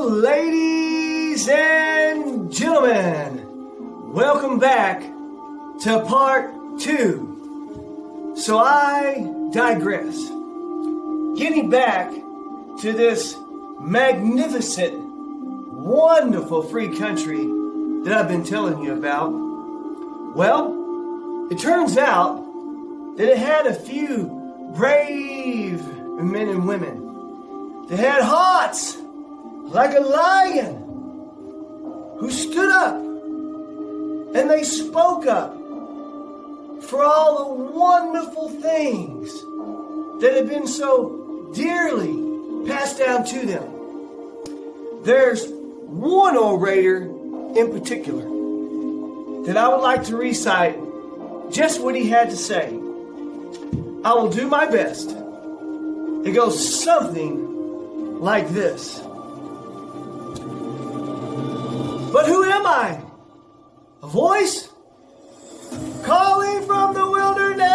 Ladies and gentlemen, welcome back to part 2. So I digress. Getting back to this magnificent, wonderful free country that I've been telling you about. Well, it turns out that it had a few brave men and women. They had hearts like a lion who stood up and they spoke up for all the wonderful things that had been so dearly passed down to them. There's one orator in particular that I would like to recite just what he had to say. I will do my best. It goes something like this. But who am I? A voice calling from the wilderness.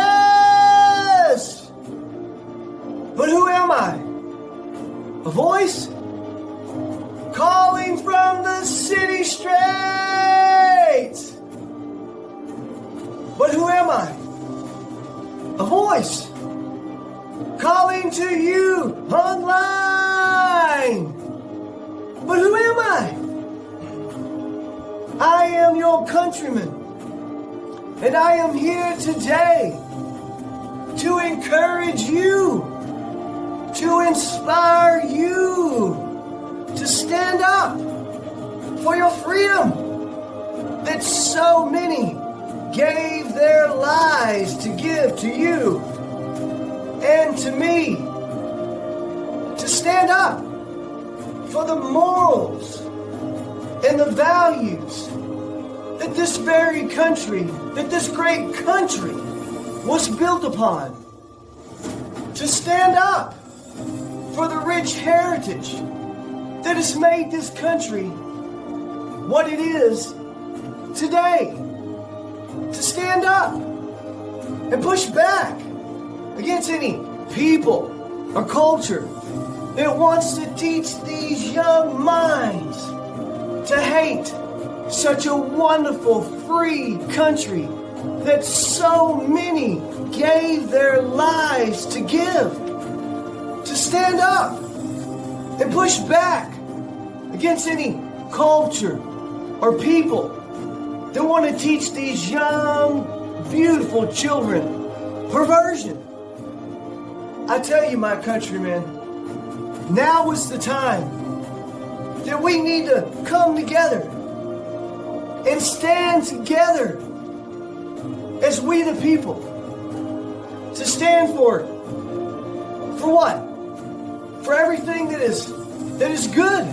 But who am I? A voice calling from the city streets. But who am I? A voice calling to you online. But who am I? I am your countryman, and I am here today to encourage you, to inspire you to stand up for your freedom that so many gave their lives to give to you and to me, to stand up for the morals and the values that this very country, that this great country was built upon. To stand up for the rich heritage that has made this country what it is today. To stand up and push back against any people or culture that wants to teach these young minds to hate such a wonderful free country that so many gave their lives to give. To stand up and push back against any culture or people that want to teach these young, beautiful children perversion. I tell you, my countrymen, now is the time that we need to come together and stand together as we the people to stand for what? For everything that is good,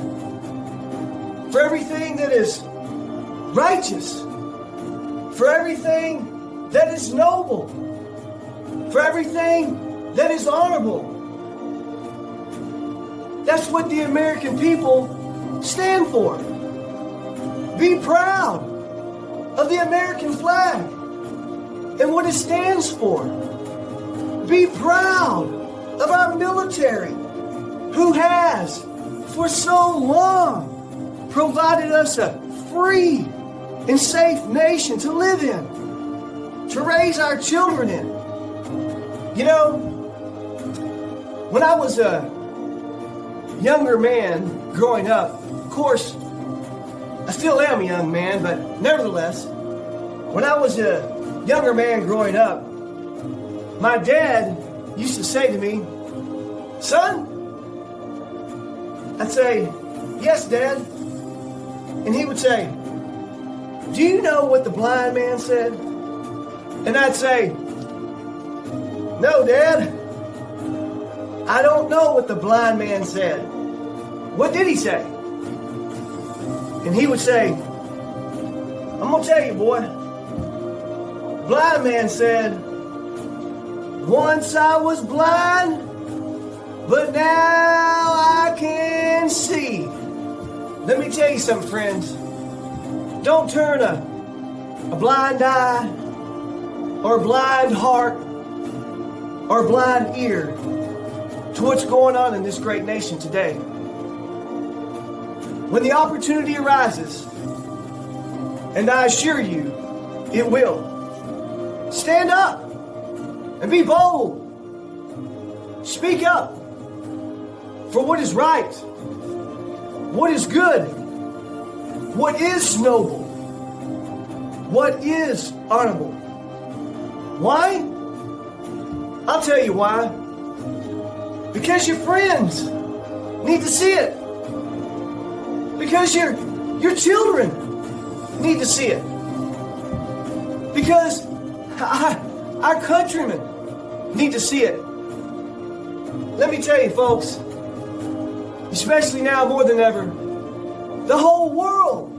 for everything that is righteous, for everything that is noble, for everything that is honorable. That's what the American people stand for. Be proud of the American flag and what it stands for. Be proud of our military, who has for so long provided us a free and safe nation to live in, to raise our children in. You know, when I was a younger man growing up, of course, I still am a young man, but nevertheless, when I was a younger man growing up, my dad used to say to me, "Son," I'd say, "Yes, Dad." And he would say, "Do you know what the blind man said?" And I'd say, "No, Dad, I don't know what the blind man said. What did he say?" And he would say, "I'm going to tell you, boy. Blind man said, 'Once I was blind, but now I can see.'" Let me tell you something, friends. Don't turn a blind eye or a blind heart or a blind ear to what's going on in this great nation today. when the opportunity arises, and I assure you, it will. Stand up and be bold. Speak up for what is right, what is good, what is noble, what is honorable. Why? I'll tell you why. Because your friends need to see it. Because your children need to see it. Because our countrymen need to see it. Let me tell you, folks, especially now more than ever, the whole world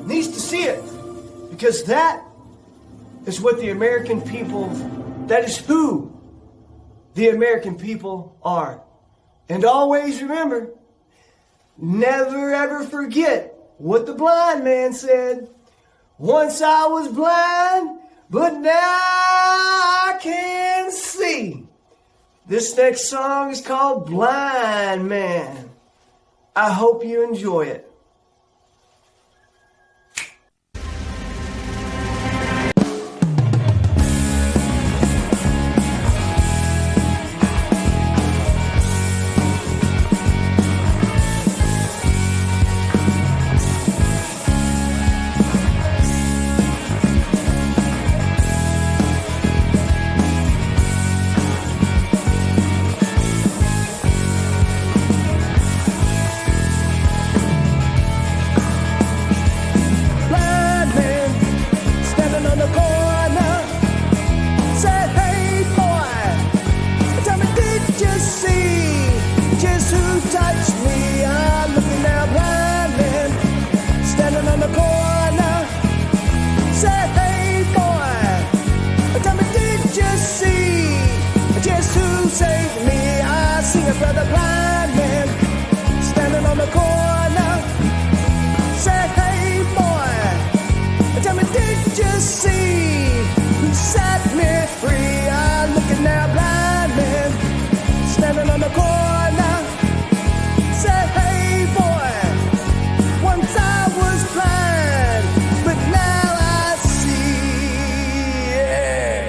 needs to see it. Because that is what the American people, that is who the American people are. And always remember, never ever forget what the blind man said. Once I was blind, but now I can see. This next song is called Blind Man. I hope you enjoy it. Brother blind man standing on the corner said, hey boy, tell me, did you see who set me free? I'm looking now, blind man standing on the corner said, hey boy, once I was blind, but now I see. Yeah.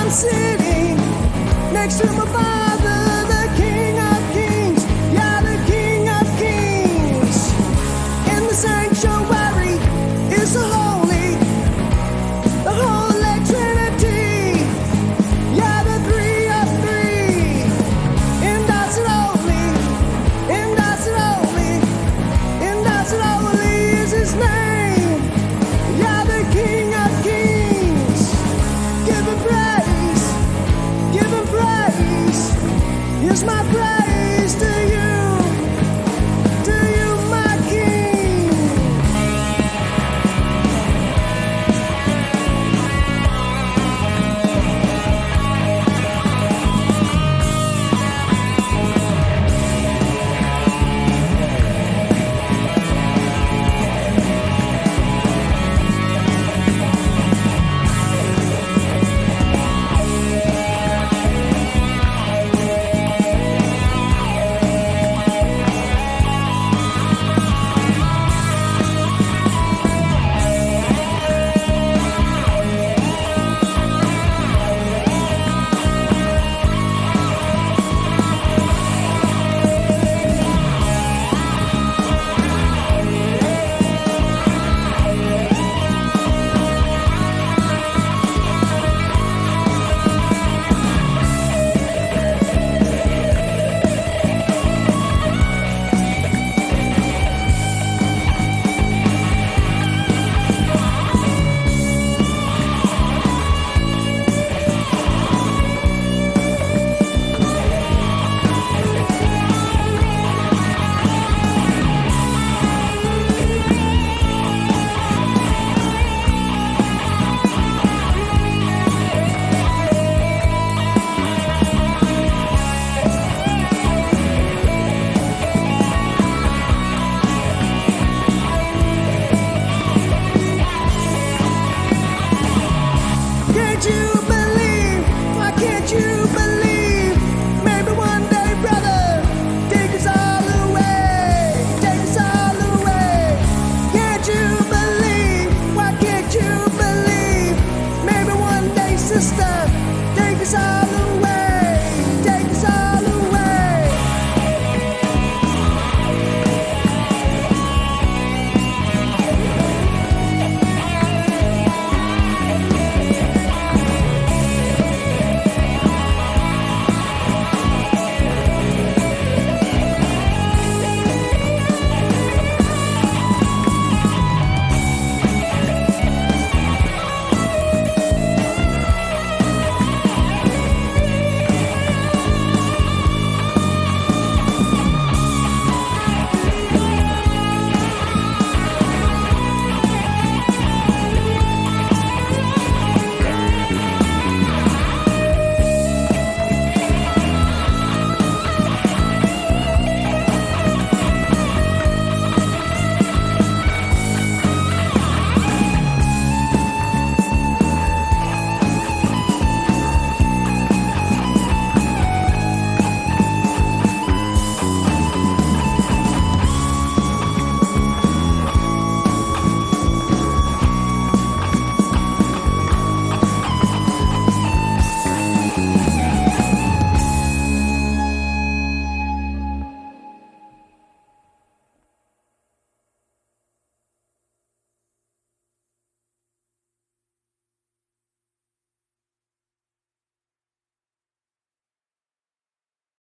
Sitting next to my Father, the King of Kings. Yeah. is my brother.